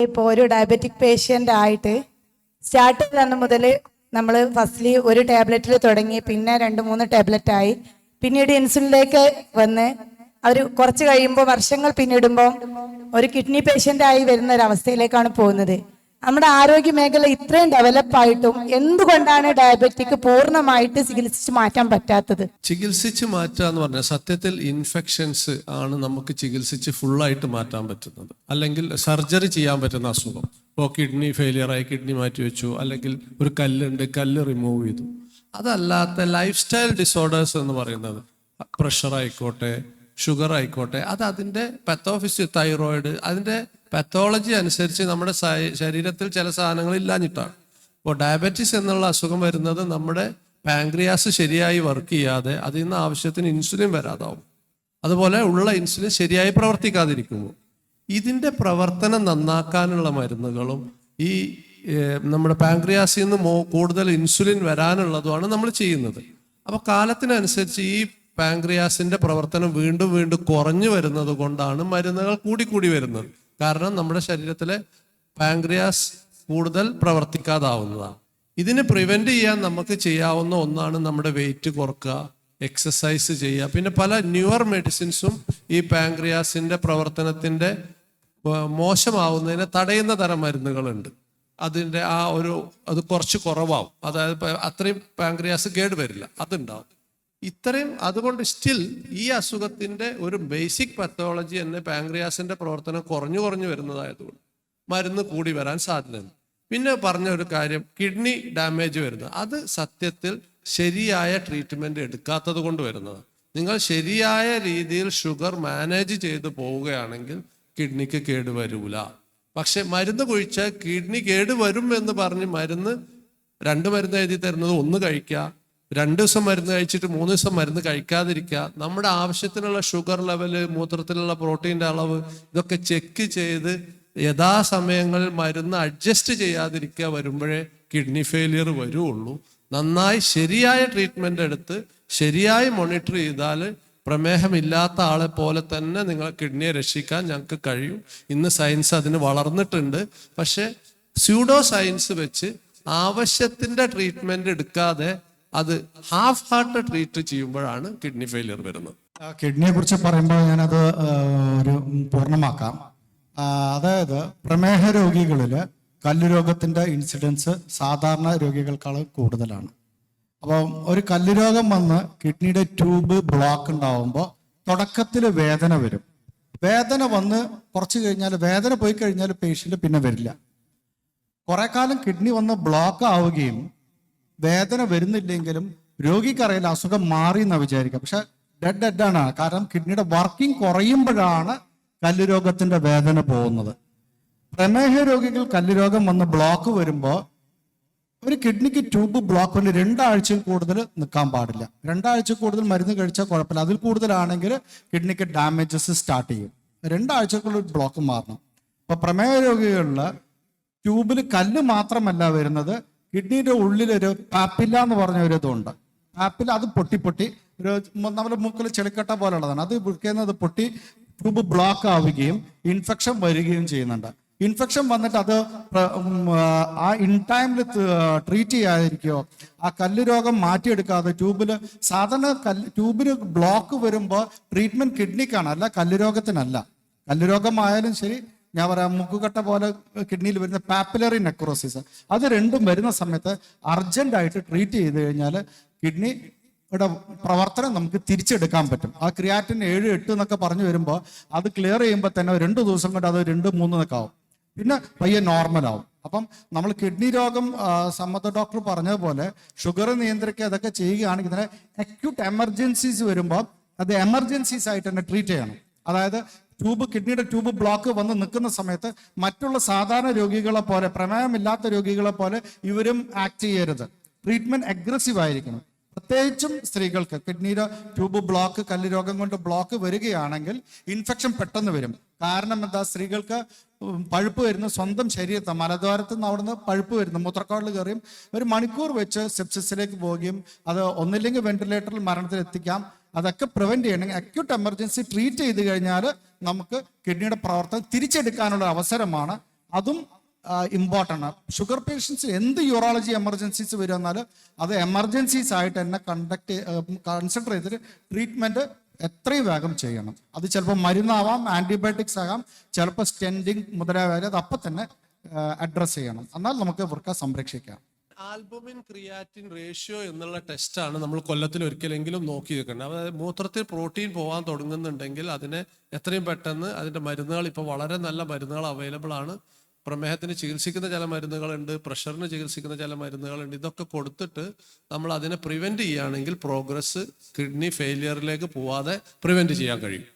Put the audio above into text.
ഇപ്പോൾ ഒരു diabetic patient ആയിട്ട് സ്റ്റാർട്ട് ചെയ്ത മുതൽ നമ്മൾ ഫസ്റ്റ്ലി ഒരു ടാബ്ലറ്റിൽ തുടങ്ങി, പിന്നെ 2-3 ടാബ്ലറ്റായി, പിന്നീട് ഇൻസുലിനിലേക്ക് വന്ന് അവർ കുറച്ച് കഴിയുമ്പോൾ വർഷങ്ങൾ പിന്നിടുമ്പോൾ ഒരു കിഡ്നി പേഷ്യൻ്റായി വരുന്ന ഒരു അവസ്ഥയിലേക്കാണ് പോകുന്നത്. നമ്മുടെ ആരോഗ്യ മേഖല ഇത്രയും ഡെവലപ്പായിട്ടും എന്തുകൊണ്ടാണ് ഡയബറ്റിക് പൂർണ്ണമായിട്ട് ചികിത്സിച്ച് മാറ്റാൻ പറ്റാത്തത്? ചികിത്സിച്ച് മാറ്റുക എന്ന് പറഞ്ഞാൽ സത്യത്തിൽ ഇൻഫെക്ഷൻസ് ആണ് നമുക്ക് ചികിത്സിച്ച് ഫുള്ളായിട്ട് മാറ്റാൻ പറ്റുന്നത്. അല്ലെങ്കിൽ സർജറി ചെയ്യാൻ പറ്റുന്ന അസുഖം, ഇപ്പോൾ കിഡ്നി ഫെയിലിയറായി കിഡ്നി മാറ്റി വെച്ചു, അല്ലെങ്കിൽ ഒരു കല്ലുണ്ട് കല്ല് റിമൂവ് ചെയ്തു. അതല്ലാത്ത ലൈഫ് സ്റ്റൈൽ ഡിസോർഡേഴ്സ് എന്ന് പറയുന്നത് പ്രഷർ ആയിക്കോട്ടെ, ഷുഗർ ആയിക്കോട്ടെ, അത് അതിൻ്റെ പത്തോഫിസ്, തൈറോയിഡ്, അതിൻ്റെ പത്തോളജി അനുസരിച്ച് നമ്മുടെ ശരീരത്തിൽ ചില സാധനങ്ങൾ ഇല്ലാഞ്ഞിട്ടാണ്. ഇപ്പോൾ ഡയബറ്റീസ് എന്നുള്ള അസുഖം വരുന്നത് നമ്മുടെ പാൻക്രിയാസ് ശരിയായി വർക്ക് ചെയ്യാതെ അതിൽ നിന്ന് ആവശ്യത്തിന് ഇൻസുലിൻ വരാതാവും. അതുപോലെ ഉള്ള ഇൻസുലിൻ ശരിയായി പ്രവർത്തിക്കാതിരിക്കുമ്പോൾ ഇതിൻ്റെ പ്രവർത്തനം നന്നാക്കാനുള്ള മരുന്നുകളും ഈ നമ്മുടെ പാൻക്രിയാസിൽ നിന്ന് കൂടുതൽ ഇൻസുലിൻ വരാനുള്ളതുമാണ് നമ്മൾ ചെയ്യുന്നത്. അപ്പോൾ കാലത്തിനനുസരിച്ച് ഈ പാൻക്രിയാസിന്റെ പ്രവർത്തനം വീണ്ടും വീണ്ടും കുറഞ്ഞു വരുന്നത് കൊണ്ടാണ് മരുന്നുകൾ കൂടി വരുന്നത്. കാരണം നമ്മുടെ ശരീരത്തിലെ പാൻക്രിയാസ് കൂടുതൽ പ്രവർത്തിക്കാതാവുന്നതാണ്. ഇതിനെ പ്രിവെന്റ് ചെയ്യാൻ നമുക്ക് ചെയ്യാവുന്ന ഒന്നാണ് നമ്മുടെ വെയിറ്റ് കുറക്കുക, എക്സസൈസ് ചെയ്യുക. പിന്നെ പല ന്യൂവർ മെഡിസിൻസും ഈ പാൻക്രിയാസിന്റെ പ്രവർത്തനത്തിന്റെ മോശമാവുന്നതിനെ തടയുന്ന തരം മരുന്നുകളുണ്ട്. അതിൻ്റെ അത് കുറച്ച് കുറവാകും, അതായത് അത്രയും പാൻക്രിയാസ് കേടുവരില്ല, അതുണ്ടാവും. അതുകൊണ്ട് സ്റ്റിൽ ഈ അസുഖത്തിന്റെ ഒരു ബേസിക് പത്തോളജി തന്നെ പാൻക്രിയാസിന്റെ പ്രവർത്തനം കുറഞ്ഞു വരുന്നതായതുകൊണ്ട് മരുന്ന് കൂടി വരാൻ സാധ്യതയുണ്ട്. പിന്നെ പറഞ്ഞ ഒരു കാര്യം, കിഡ്നി ഡാമേജ് വരുന്നത് അത് സത്യത്തിൽ ശരിയായ ട്രീറ്റ്മെന്റ് എടുക്കാത്തത് കൊണ്ട് വരുന്നതാണ്. നിങ്ങൾ ശരിയായ രീതിയിൽ ഷുഗർ മാനേജ് ചെയ്ത് പോവുകയാണെങ്കിൽ കിഡ്നിക്ക് കേടുവരൂല. പക്ഷെ മരുന്ന് കുഴിച്ചാൽ കിഡ്നി കേടുവരും എന്ന് പറഞ്ഞ് 2 മരുന്ന് എഴുതി തരുന്നത് 1 കഴിക്കുക, 2 ദിവസം മരുന്ന് കഴിച്ചിട്ട് 3 ദിവസം മരുന്ന് കഴിക്കാതിരിക്കുക. നമ്മുടെ ആവശ്യത്തിനുള്ള ഷുഗർ ലെവല്, മൂത്രത്തിലുള്ള പ്രോട്ടീൻ്റെ അളവ്, ഇതൊക്കെ ചെക്ക് ചെയ്ത് യഥാസമയങ്ങളിൽ മരുന്ന് അഡ്ജസ്റ്റ് ചെയ്യാതിരിക്കുക വരുമ്പോഴേ കിഡ്നി ഫെയിലിയർ വരുള്ളൂ. നന്നായി ശരിയായ ട്രീറ്റ്മെന്റ് എടുത്ത് ശരിയായി മോണിറ്റർ ചെയ്താൽ പ്രമേഹമില്ലാത്ത ആളെ പോലെ തന്നെ നിങ്ങളെ കിഡ്നിയെ രക്ഷിക്കാൻ ഞങ്ങൾക്ക് കഴിയും. ഇന്ന് സയൻസ് അതിന് വളർന്നിട്ടുണ്ട്. പക്ഷെ സ്യൂഡോ സയൻസ് വെച്ച് ആവശ്യത്തിന്റെ ട്രീറ്റ്മെന്റ് എടുക്കാതെ അത് ഹാഫ് ഹാർട്ട് ട്രീറ്റ് ചെയ്യുമ്പോഴാണ് കിഡ്നി ഫെയിലിയർ വരുന്നത്. കിഡ്നിയെ കുറിച്ച് പറയുമ്പോൾ ഞാനത് പൂർണ്ണമാക്കാം. അതായത് പ്രമേഹ രോഗികളിൽ കല്ലുരോഗത്തിന്റെ ഇൻസിഡൻസ് സാധാരണ രോഗികൾക്കാൾ കൂടുതലാണ്. അപ്പം ഒരു കല്ലുരോഗം വന്ന് കിഡ്നിയുടെ ട്യൂബ് ബ്ലോക്ക് ഉണ്ടാവുമ്പോൾ തുടക്കത്തിൽ വേദന വരും. വേദന വന്ന് കുറച്ച് കഴിഞ്ഞാൽ, വേദന പോയി കഴിഞ്ഞാൽ പേഷ്യന്റ് പിന്നെ വരില്ല. കുറെ കാലം കിഡ്നി വന്ന് ബ്ലോക്ക് ആവുകയും വേദന വരുന്നില്ലെങ്കിലും രോഗിക്കറിയില്ല അസുഖം മാറി എന്ന് വിചാരിക്കുക. പക്ഷെ ഡെഡാണ്. കാരണം കിഡ്നിയുടെ വർക്കിംഗ് കുറയുമ്പോഴാണ് കല്ലുരോഗത്തിന്റെ വേദന പോകുന്നത്. പ്രമേഹ രോഗികൾ കല്ലുരോഗം വന്ന് ബ്ലോക്ക് വരുമ്പോൾ ഒരു കിഡ്നിക്ക് ട്യൂബ് ബ്ലോക്ക് വന്ന് 2 ആഴ്ചയിൽ കൂടുതൽ നിൽക്കാൻ പാടില്ല. 2 ആഴ്ച കൂടുതൽ മരുന്ന് കഴിച്ചാൽ കുഴപ്പമില്ല. അതിൽ കൂടുതലാണെങ്കിൽ കിഡ്നിക്ക് ഡാമേജസ് സ്റ്റാർട്ട് ചെയ്യും. 2 ആഴ്ചക്കുള്ളിൽ ബ്ലോക്ക് മാറണം. അപ്പൊ പ്രമേഹ രോഗികളിൽ ട്യൂബിൽ കല്ല് മാത്രമല്ല വരുന്നത്, കിഡ്നിയുടെ ഉള്ളിലൊരു പാപ്പില്ല എന്ന് പറഞ്ഞ ഒരു ഇതുണ്ട്. പാപ്പില്ല അത് പൊട്ടി ഒരു നമ്മുടെ മൂക്കിൽ ചെളിക്കട്ട പോലുള്ളതാണ്. അത് വിൽക്കുന്നത് പൊട്ടി ട്യൂബ് ബ്ലോക്ക് ആവുകയും ഇൻഫെക്ഷൻ വരികയും ചെയ്യുന്നുണ്ട്. ഇൻഫെക്ഷൻ വന്നിട്ട് അത് ആ ഇൻ ടൈമിൽ ട്രീറ്റ് ചെയ്യാതിരിക്കുകയോ ആ കല്ല് രോഗം മാറ്റിയെടുക്കാതെ സാധാരണ ട്യൂബിന് ബ്ലോക്ക് വരുമ്പോൾ ട്രീറ്റ്മെന്റ് കിഡ്നിക്കാണ്, അല്ല കല്ലുരോഗത്തിനല്ല. കല്ലുരോഗമായാലും ശരി, ഞാൻ പറയാം മുക്കുകട്ട പോലെ കിഡ്നിയിൽ വരുന്ന പാപ്പിലറി നെക്രോസിസ്, അത് രണ്ടും വരുന്ന സമയത്ത് അർജന്റായിട്ട് ട്രീറ്റ് ചെയ്ത് കഴിഞ്ഞാൽ കിഡ്നിയുടെ പ്രവർത്തനം നമുക്ക് തിരിച്ചെടുക്കാൻ പറ്റും. ആ ക്രിയാറ്റിൻ 7-8 എന്നൊക്കെ പറഞ്ഞു വരുമ്പോൾ അത് ക്ലിയർ ചെയ്യുമ്പോൾ തന്നെ 2 ദിവസം കൊണ്ട് അത് 2-3 എന്നൊക്കെ ആവും. പിന്നെ പയ്യെ നോർമലാവും. അപ്പം നമ്മൾ കിഡ്നി രോഗം സമ്മത ഡോക്ടർ പറഞ്ഞതുപോലെ ഷുഗർ നിയന്ത്രിക്കുക അതൊക്കെ ചെയ്യുകയാണെങ്കിൽ തന്നെ അക്യൂട്ട് എമർജൻസീസ് വരുമ്പോൾ അത് എമർജൻസീസ് ആയിട്ട് തന്നെ ട്രീറ്റ് ചെയ്യണം. അതായത് കിഡ്നിയുടെ ട്യൂബ് ബ്ലോക്ക് വന്ന് നിൽക്കുന്ന സമയത്ത് മറ്റുള്ള സാധാരണ രോഗികളെ പോലെ, പ്രമേഹമില്ലാത്ത രോഗികളെ പോലെ ഇവരും ആക്ട് ചെയ്യരുത്. ട്രീറ്റ്മെന്റ് അഗ്രസീവ് ആയിരിക്കണം. പ്രത്യേകിച്ചും സ്ത്രീകൾക്ക് കിഡ്നിയുടെ ട്യൂബ് ബ്ലോക്ക്, കല്ല് രോഗം കൊണ്ട് ബ്ലോക്ക് വരികയാണെങ്കിൽ ഇൻഫെക്ഷൻ പെട്ടെന്ന് വരും. കാരണം എന്താ, സ്ത്രീകൾക്ക് പഴുപ്പ് വരുന്ന സ്വന്തം ശരീരത്തെ മലദ്വാരത്തിൽ നിന്ന് അവിടുന്ന് പഴുപ്പ് വരുന്നു, മൂത്രക്കാടിൽ കയറിയും 1 മണിക്കൂർ വെച്ച് സെപ്സിസിലേക്ക് പോവുകയും അത് ഒന്നില്ലെങ്കിൽ വെന്റിലേറ്ററിൽ മരണത്തിൽ എത്തിക്കാം. അതൊക്കെ പ്രിവെന്റ് ചെയ്യണമെങ്കിൽ അക്യൂട്ട് എമർജൻസി ട്രീറ്റ് ചെയ്ത് കഴിഞ്ഞാൽ നമുക്ക് കിഡ്നിയുടെ പ്രവർത്തനം തിരിച്ചെടുക്കാനുള്ള അവസരമാണ് അതും ഇമ്പോർട്ടൻ്റ് ആണ്. ഷുഗർ പേഷ്യൻസ് എന്ത് യൂറോളജി എമർജൻസീസ് വരുമെന്നാൽ അത് എമർജൻസീസ് ആയിട്ട് തന്നെ കൺസിഡർ ചെയ്തിട്ട് ട്രീറ്റ്മെൻറ്റ് എത്രയും വേഗം ചെയ്യണം. അത് ചിലപ്പോൾ മരുന്നാവാം, ആൻറ്റിബയോട്ടിക്സ് ആകാം, ചിലപ്പോൾ സ്റ്റെൻഡിങ് മുതലായവ, അത് അപ്പം തന്നെ അഡ്രസ്സ് ചെയ്യണം. എന്നാൽ നമുക്ക് ഇവർക്ക് സംരക്ഷിക്കാം. ആൽബുമിൻ ക്രിയാറ്റിൻ റേഷ്യോ എന്നുള്ള ടെസ്റ്റാണ് നമ്മൾ കൊല്ലത്തിൽ ഒരിക്കലെങ്കിലും നോക്കി വെക്കേണ്ടത്. അതായത് മൂത്രത്തിൽ പ്രോട്ടീൻ പോകാൻ തുടങ്ങുന്നുണ്ടെങ്കിൽ അതിനെ എത്രയും പെട്ടെന്ന് അതിൻ്റെ മരുന്നുകൾ, ഇപ്പോൾ വളരെ നല്ല മരുന്നുകൾ അവൈലബിൾ ആണ്. പ്രമേഹത്തിന് ചികിത്സിക്കുന്ന ചില മരുന്നുകളുണ്ട്, പ്രഷറിന് ചികിത്സിക്കുന്ന ചില മരുന്നുകളുണ്ട്. ഇതൊക്കെ കൊടുത്തിട്ട് നമ്മൾ അതിനെ പ്രിവെൻറ്റ് ചെയ്യുകയാണെങ്കിൽ പ്രോഗ്രസ് കിഡ്നി ഫെയിലിയറിലേക്ക് പോവാതെ പ്രിവെൻറ്റ് ചെയ്യാൻ കഴിയും.